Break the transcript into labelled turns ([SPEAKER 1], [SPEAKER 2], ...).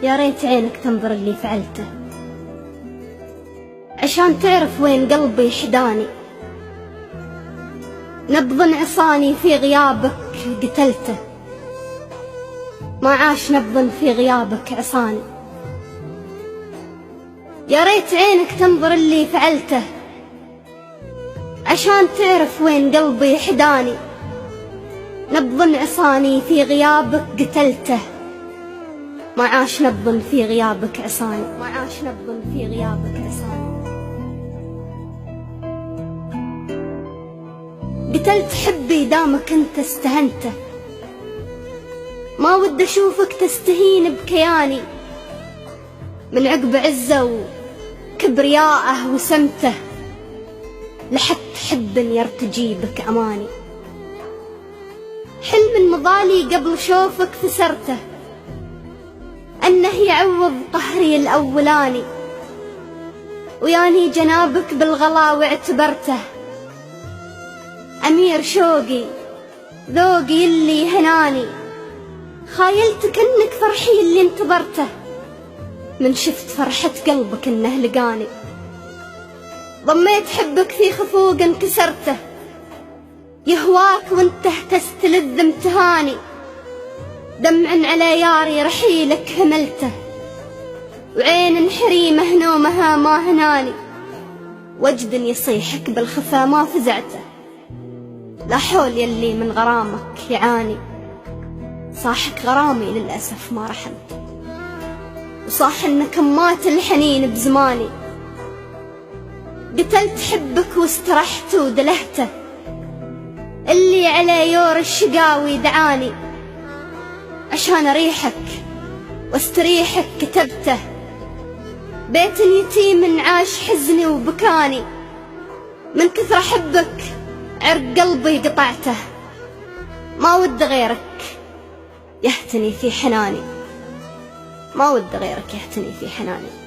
[SPEAKER 1] يا ريت عينك تنظر اللي فعلته عشان تعرف وين قلبي حداني. نبض عصاني في غيابك قتلته، ما عاش نبض في غيابك عصاني. يا ريت عينك تنظر اللي فعلته عشان تعرف وين قلبي حداني. نبض عصاني في غيابك قتلته، ما عاش نبض في غيابك عصاني. ما عاش نبض في غيابك عصاني. قتلت حبي دامك انت استهنته، ما ودي اشوفك تستهين بكياني. من عقب عزه وكبرياءه وسمته لحقت حب يرتجي بك اماني. حلم مضالي قبل شوفك فسرته، انه يعوض قهري الاولاني. وياني جنابك بالغلا واعتبرته امير شوقي ذوقي اللي هناني. خايلتك انك فرحي اللي انتظرته، من شفت فرحة قلبك انه لقاني. ضميت حبك في خفوق انكسرته، يهواك وانت تستلذ امتهاني. دمع على ياري رحيلك هملته، وعين حريمه نومها ما هناني. وجد يصيحك بالخفا ما فزعته، لا حول يلي من غرامك يعاني. صاحك غرامي للأسف ما رحمت، وصاح انك مات الحنين بزماني. قتلت حبك واسترحت ودلهته، اللي على يور الشقاوي دعاني. عشان اريحك واستريحك كتبته، بيت يتيم عاش حزني وبكاني. من كثر حبك عرق قلبي قطعته، ما ود غيرك يهتني في حناني. ما ود غيرك يهتني في حناني.